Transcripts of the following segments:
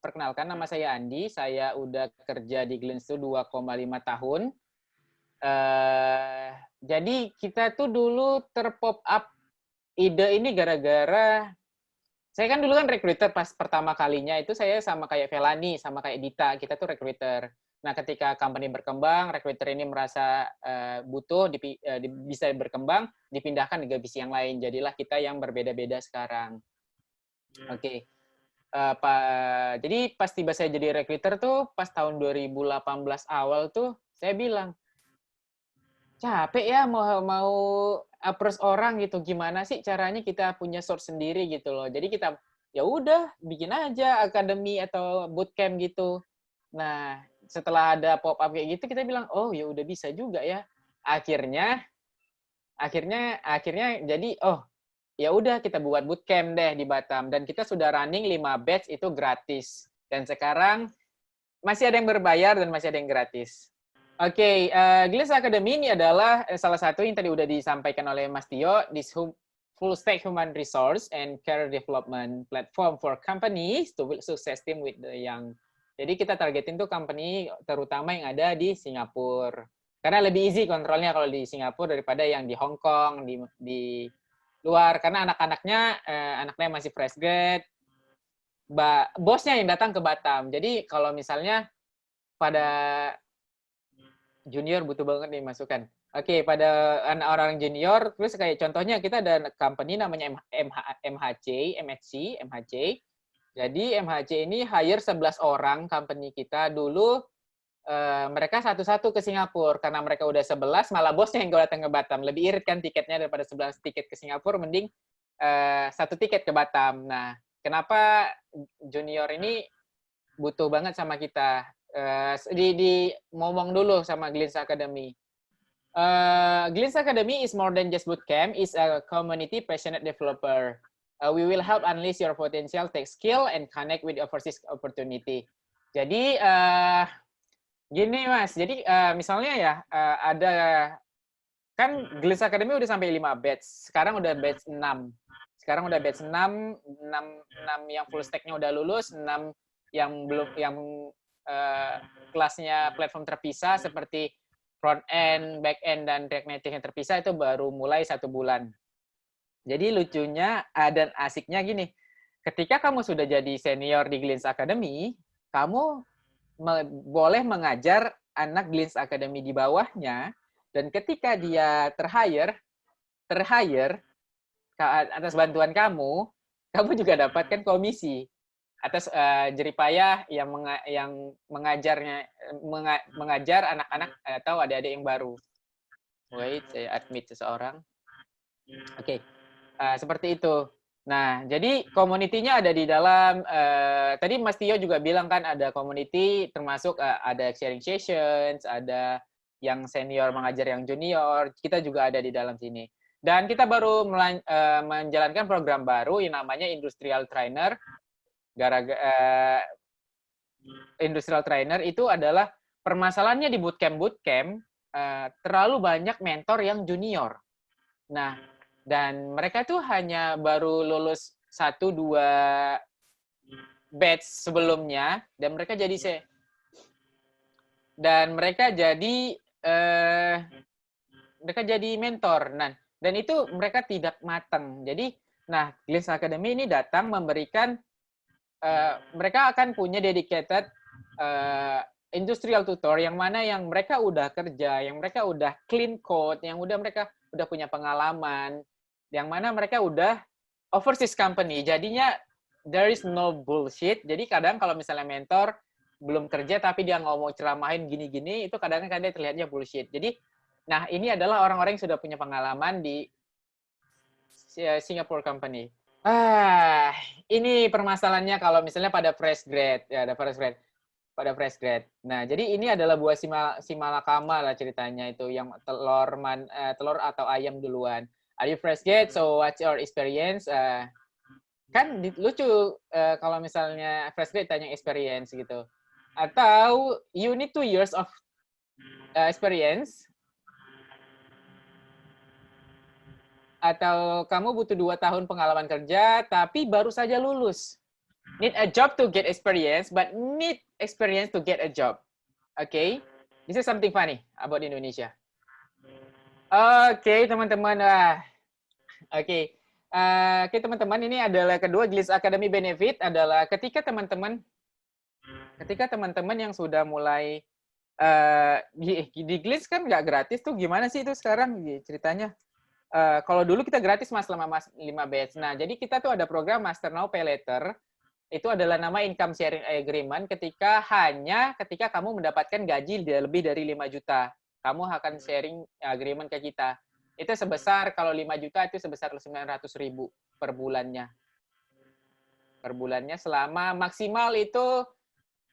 perkenalkan, nama saya Andi. Saya udah kerja di Glints tuh 2,5 tahun. Jadi kita tuh dulu terpop up ide ini gara-gara saya kan dulu kan recruiter pas pertama kalinya itu saya sama kayak Velani, sama kayak Dita, kita tuh recruiter. Nah, ketika company berkembang, recruiter ini merasa butuh bisa berkembang, dipindahkan ke divisi yang lain. Jadilah kita yang berbeda-beda sekarang. Oke. Jadi pas tiba saya jadi recruiter tuh pas tahun 2018 awal tuh saya bilang, capek ya mau approach orang gitu, gimana sih caranya kita punya source sendiri gitu loh. Jadi kita ya udah bikin aja akademi atau bootcamp gitu. Nah, setelah ada pop up kayak gitu kita bilang, oh ya udah bisa juga ya. Akhirnya jadi oh ya udah kita buat bootcamp deh di Batam, dan kita sudah running 5 batch itu gratis. Dan sekarang masih ada yang berbayar dan masih ada yang gratis. Oke, Glints Academy ini adalah salah satu yang tadi udah disampaikan oleh Mas Tio, this full stack human resource and career development platform for companies to build success team with the young. Jadi kita targetin tuh company terutama yang ada di Singapura. Karena lebih easy kontrolnya kalau di Singapura daripada yang di Hong Kong, di luar. Karena anaknya masih fresh grade, bosnya yang datang ke Batam. Jadi kalau misalnya pada junior butuh banget nih masukan. Oke, pada orang junior, terus kayak contohnya kita ada company namanya MHC. Jadi MHC ini hire 11 orang company kita dulu. Mereka satu-satu ke Singapura karena mereka udah 11, malah bosnya yang datang ke Batam. Lebih irit kan tiketnya daripada 11 tiket ke Singapura, mending satu tiket ke Batam. Nah, kenapa junior ini butuh banget sama kita? Ngomong dulu sama Glints Academy. Glints Academy is more than just bootcamp. It's a community passionate developer. We will help unleash your potential, take skill, and connect with overseas opportunity. Jadi gini Mas, jadi misalnya ya ada kan Glints Academy udah sampai 5 batch. Sekarang udah batch 6. Sekarang udah batch 6 yang full stack-nya udah lulus, 6 yang belum kelasnya platform terpisah seperti front end, back end, dan React Native yang terpisah itu baru mulai 1 bulan. Jadi lucunya dan asiknya gini, ketika kamu sudah jadi senior di Glints Academy, kamu boleh mengajar anak Glints Academy di bawahnya, dan ketika dia terhire atas bantuan kamu juga dapatkan komisi atas jeripayah yang mengajar anak-anak atau adik-adik yang baru. Wait, saya admit seseorang. Oke, seperti itu. Nah, jadi community-nya ada di dalam. Tadi Mas Tio juga bilang kan ada community, termasuk ada sharing sessions, ada yang senior mengajar yang junior. Kita juga ada di dalam sini. Dan kita baru menjalankan program baru yang namanya Industrial Trainer. Industrial Trainer itu adalah permasalahannya di bootcamp terlalu banyak mentor yang junior. Nah, dan mereka tuh hanya baru lulus 1-2 batch sebelumnya, dan mereka jadi mentor. Nah, dan itu mereka tidak matang. Jadi, Glints Academy ini datang memberikan mereka akan punya dedicated industrial tutor yang mana yang mereka udah kerja, yang mereka udah clean code, yang mereka udah punya pengalaman, yang mana mereka udah overseas company. Jadinya there is no bullshit. Jadi kadang kalau misalnya mentor belum kerja tapi dia ngomong ceramahin gini-gini, itu kadang-kadang dia terlihatnya bullshit. Jadi ini adalah orang-orang yang sudah punya pengalaman di Singapore company. Ini permasalahannya kalau misalnya pada fresh grade. Nah, jadi ini adalah buah si malakama lah ceritanya itu, yang telur atau ayam duluan. Are you fresh grade? So what's your experience? Kan lucu kalau misalnya fresh grade tanya experience gitu. Atau you need 2 years of experience. Atau kamu butuh 2 tahun pengalaman kerja, tapi baru saja lulus. Need a job to get experience, but need experience to get a job. Okay? This is something funny about Indonesia. Oke, teman-teman. Oke. Oke, teman-teman, ini adalah kedua Glitz Academy benefit adalah ketika teman-teman yang sudah mulai di Glitz kan nggak gratis tuh, gimana sih itu sekarang ceritanya? Kalau dulu kita gratis mas selama 5 batch. Nah, jadi kita tuh ada program Master Now Pay Later. Itu adalah nama income sharing agreement ketika kamu mendapatkan gaji lebih dari 5 juta. Kamu akan sharing agreement ke kita. Itu sebesar, kalau 5 juta itu sebesar 900.000 per bulannya. Per bulannya selama maksimal itu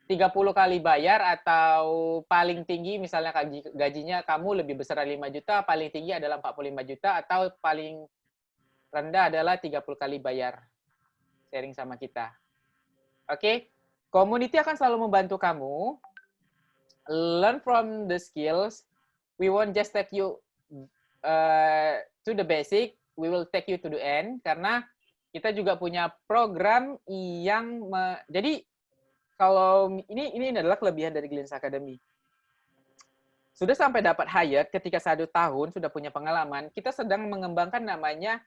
30 kali bayar atau paling tinggi misalnya gajinya kamu lebih besar dari 5 juta, paling tinggi adalah 45 juta atau paling rendah adalah 30 kali bayar sharing sama kita. Oke, community akan selalu membantu kamu learn from the skills. We won't just take you to the basic, we will take you to the end karena kita juga punya program yang jadi kalau ini adalah kelebihan dari Glitz Academy. Sudah sampai dapat hire ketika 1 tahun sudah punya pengalaman, kita sedang mengembangkan namanya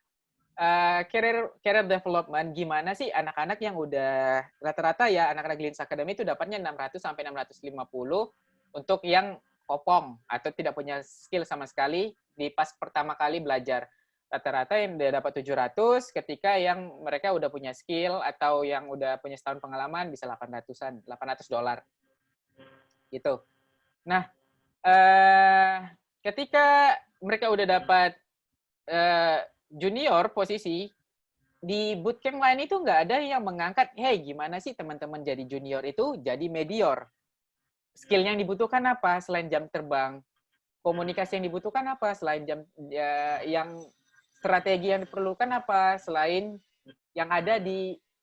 career development. Gimana sih anak-anak yang udah rata-rata ya anak-anak Glitz Academy itu dapatnya 600 sampai 650 untuk yang kopong atau tidak punya skill sama sekali di pas pertama kali belajar. Rata-rata yang udah dapat 700 ketika yang mereka udah punya skill atau yang udah punya setahun pengalaman bisa $800 gitu. Nah, ketika mereka udah dapat junior posisi di bootcamp lain itu nggak ada yang mengangkat, hey gimana sih teman-teman jadi junior itu jadi medior. Skill yang dibutuhkan apa selain jam terbang? Komunikasi yang dibutuhkan apa selain yang strategi yang diperlukan apa selain yang ada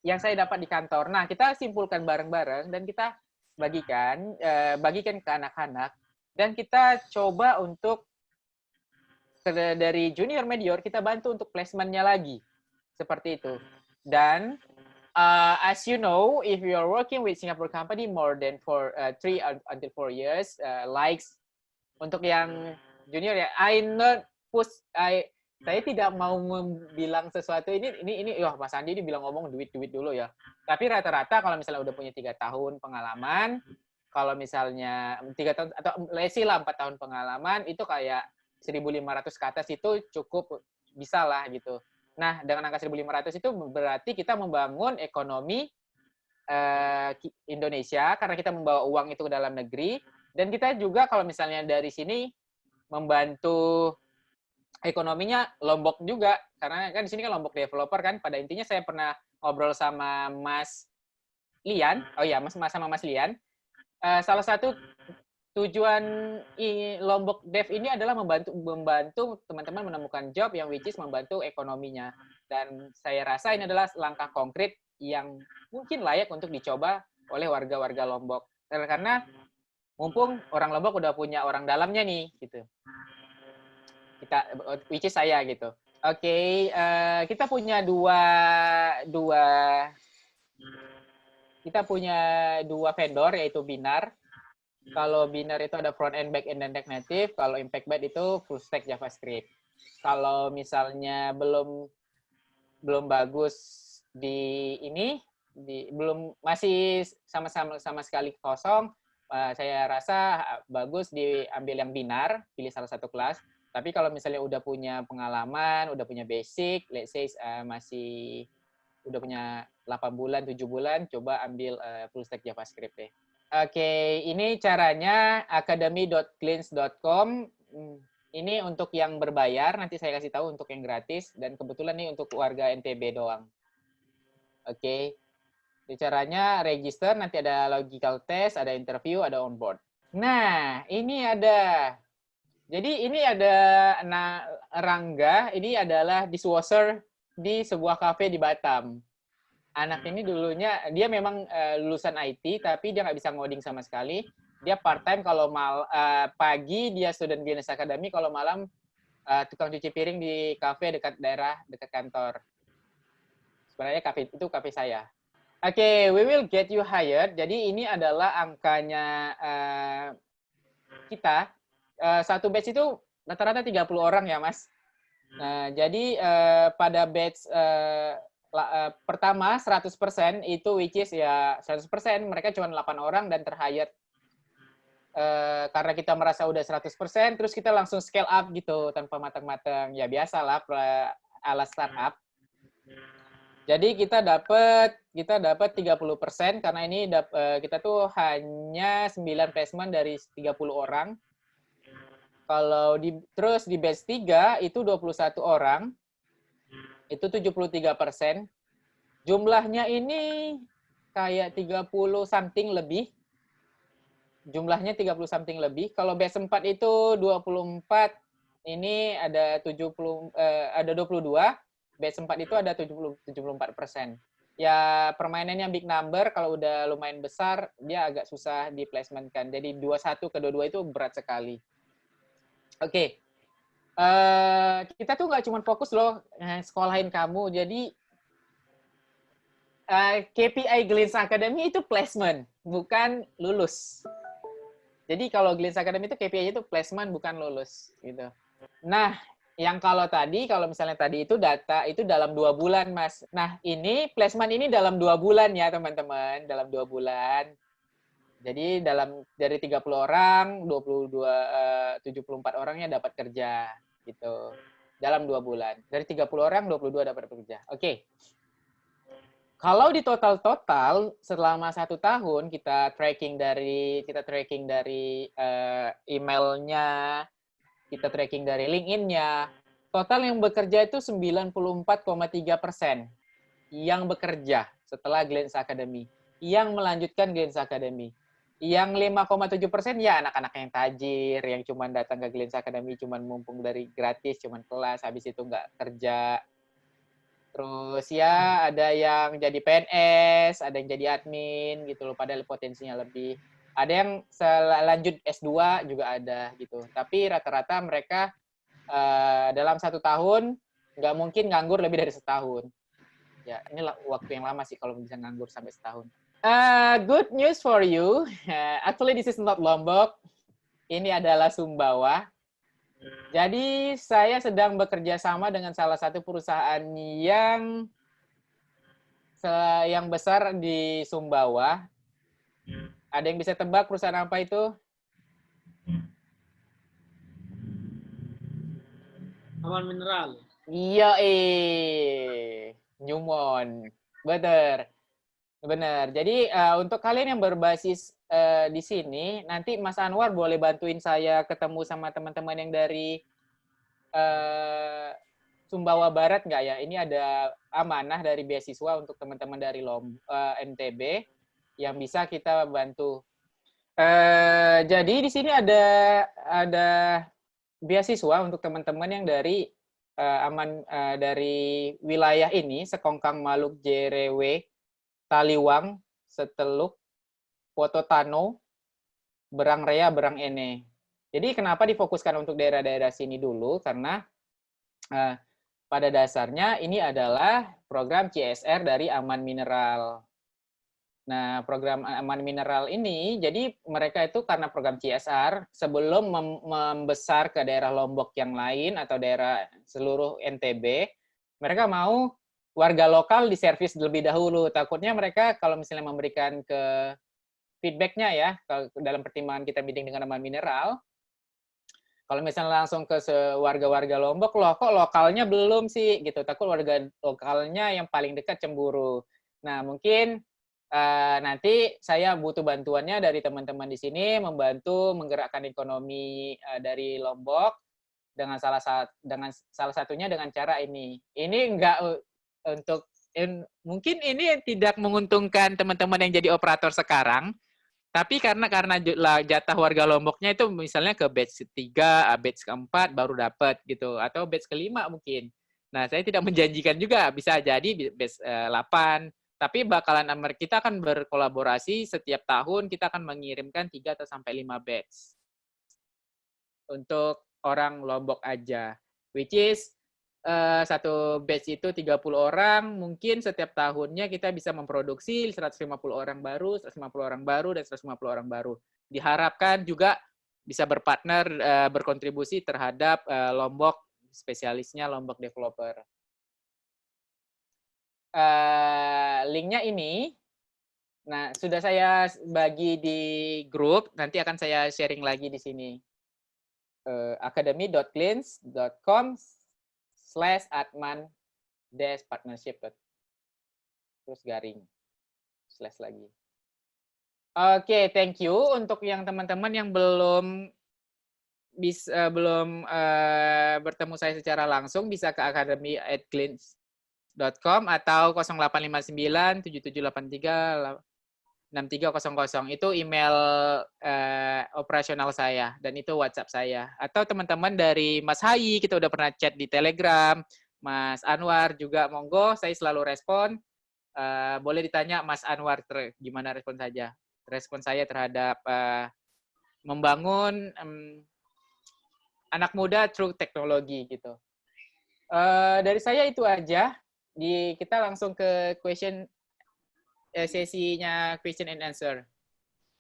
yang saya dapat di kantor. Nah, kita simpulkan bareng-bareng dan kita bagikan ke anak-anak dan kita coba untuk dari junior medior kita bantu untuk placement-nya lagi. Seperti itu. Dan as you know, if you are working with Singapore company more than 3 until 4 years, likes untuk yang junior ya, saya tidak mau bilang sesuatu ini Mas Andi ini bilang ngomong duit dulu ya. Tapi rata-rata kalau misalnya udah punya 3 tahun pengalaman, kalau misalnya 3 tahun atau let's say lah 4 tahun pengalaman itu kayak 1.500 ke atas itu cukup bisa lah gitu. Nah, dengan angka 1.500 itu berarti kita membangun ekonomi Indonesia karena kita membawa uang itu ke dalam negeri dan kita juga kalau misalnya dari sini membantu ekonominya Lombok juga karena kan di sini kan Lombok developer kan pada intinya saya pernah ngobrol sama Mas Lian. Oh ya, sama Mas Lian. Salah satu tujuan Lombok Dev ini adalah membantu teman-teman menemukan job yang which is membantu ekonominya. Dan saya rasa ini adalah langkah konkret yang mungkin layak untuk dicoba oleh warga-warga Lombok. Karena mumpung orang Lombok udah punya orang dalamnya nih, gitu. Which is saya gitu. Oke, kita punya dua vendor yaitu Binar. Kalau Binar itu ada front end, back end, dan React Native. Kalau Impact Byte itu full stack JavaScript. Kalau misalnya belum bagus masih sama sekali kosong, saya rasa bagus diambil yang Binar, pilih salah satu kelas. Tapi kalau misalnya udah punya pengalaman, udah punya basic, let's say masih udah punya 8 bulan, 7 bulan, coba ambil full stack JavaScript deh. Oke, ini caranya academy.glitz.com. Ini untuk yang berbayar, nanti saya kasih tahu untuk yang gratis. Dan kebetulan nih untuk warga NTB doang. Oke. Ini caranya register, nanti ada logical test, ada interview, ada onboard. Nah, ini ada. Jadi ini ada Rangga, ini adalah dishwasher di sebuah kafe di Batam. Anak ini dulunya, dia memang lulusan IT, tapi dia nggak bisa ngoding sama sekali. Dia part-time kalau pagi dia student Glitz Academy, kalau malam tukang cuci piring di kafe dekat kantor. Sebenarnya kafe itu kafe saya. Oke, we will get you hired. Jadi ini adalah angkanya kita. Satu batch itu rata-rata 30 orang ya, Mas. Nah, jadi pada batch pertama 100% itu which is ya 100% mereka cuma 8 orang dan terhire karena kita merasa udah 100%, terus kita langsung scale up gitu tanpa matang-matang. Ya biasalah ala startup. Jadi kita dapat 30% karena ini kita tuh hanya 9 placement dari 30 orang. Kalau terus di batch 3 itu 21 orang. Itu 73%. Jumlahnya ini kayak 30 something lebih. Jumlahnya 30 something lebih. Kalau batch 4 itu 24, ini ada 22. Batch 4 itu ada 74%. Ya permainannya big number, kalau udah lumayan besar, dia agak susah di placement kan. Jadi 21 ke 22 itu berat sekali. Oke. Kita tuh nggak cuma fokus loh sekolahin kamu. Jadi KPI Glints Academy itu placement, bukan lulus. Jadi kalau Glints Academy itu KPI itu placement, bukan lulus gitu. Nah, yang kalau misalnya tadi itu data itu dalam 2 bulan, Mas. Nah, ini placement ini dalam 2 bulan ya, teman-teman. Dalam 2 bulan. Jadi dari 30 orang, 74 orangnya dapat kerja gitu. Dalam 2 bulan. Dari 30 orang, 22 dapat kerja. Oke. Kalau di total selama 1 tahun kita tracking dari emailnya, kita tracking dari LinkedIn-nya, total yang bekerja itu 94,3% yang bekerja setelah Glints Academy, yang melanjutkan Glints Academy. Yang 5,7% ya anak-anak yang tajir, yang cuma datang ke Glints Academy, cuma mumpung dari gratis, cuma kelas, habis itu nggak kerja. Terus ya ada yang jadi PNS, ada yang jadi admin gitu loh, padahal potensinya lebih. Ada yang lanjut S2 juga ada gitu. Tapi rata-rata mereka dalam 1 tahun nggak mungkin nganggur lebih dari setahun. Ya, ini waktu yang lama sih kalau bisa nganggur sampai setahun. Good news for you. Actually, this is not Lombok. Ini adalah Sumbawa. Jadi saya sedang bekerja sama dengan salah satu perusahaan yang besar di Sumbawa. Ada yang bisa tebak perusahaan apa itu? Aman Mineral. Iya, Newmont. Bener. Benar. Jadi untuk kalian yang berbasis di sini, nanti Mas Anwar boleh bantuin saya ketemu sama teman-teman yang dari Sumbawa Barat nggak ya? Ini ada amanah dari beasiswa untuk teman-teman dari NTB yang bisa kita bantu. Jadi di sini ada beasiswa untuk teman-teman yang dari dari wilayah ini, Sekongkang, Maluk, Jerewe, Taliwang, Seteluk, Pototano, Berang Rea, Berang Ene. Jadi kenapa difokuskan untuk daerah-daerah sini dulu? Karena pada dasarnya ini adalah program CSR dari Aman Mineral. Nah, program Aman Mineral ini, jadi mereka itu karena program CSR, sebelum membesar ke daerah Lombok yang lain atau daerah seluruh NTB, mereka mau warga lokal diservis terlebih dahulu. Takutnya mereka kalau misalnya memberikan ke feedback-nya ya, dalam pertimbangan kita meeting dengan Aman Mineral, kalau misalnya langsung ke warga-warga Lombok, loh kok lokalnya belum sih, gitu. Takut warga lokalnya yang paling dekat cemburu. Nah, mungkin nanti saya butuh bantuannya dari teman-teman di sini, membantu menggerakkan ekonomi dari Lombok, dengan salah satunya dengan cara ini. Ini enggak untuk, mungkin ini tidak menguntungkan teman-teman yang jadi operator sekarang, tapi karena jatah warga Lomboknya itu misalnya ke batch 3, batch ke-4 baru dapat gitu, atau batch ke-5 mungkin. Nah, saya tidak menjanjikan juga, bisa jadi batch 8, tapi kita akan berkolaborasi setiap tahun, kita akan mengirimkan 3 atau sampai 5 batch untuk orang Lombok aja, which is satu batch itu 30 orang, mungkin setiap tahunnya kita bisa memproduksi 150 orang baru, 150 orang baru, dan 150 orang baru. Diharapkan juga bisa berpartner, berkontribusi terhadap Lombok, spesialisnya Lombok Developer. Linknya ini, nah sudah saya bagi di grup, nanti akan saya sharing lagi di sini. academy.cleans.com/adman-partnership terus garing slash lagi. Oke, thank you untuk yang teman-teman yang belum bertemu saya secara langsung, bisa ke academy@cleans.com atau 0859 7783 6300. Itu email operasional saya, dan itu WhatsApp saya. Atau teman-teman dari Mas Hayi, kita udah pernah chat di Telegram. Mas Anwar juga, monggo, saya selalu respon. Boleh ditanya Mas Anwar, gimana respon saja. Respon saya terhadap membangun anak muda through teknologi gitu. Dari saya itu aja. Kita langsung ke sesinya question and answer.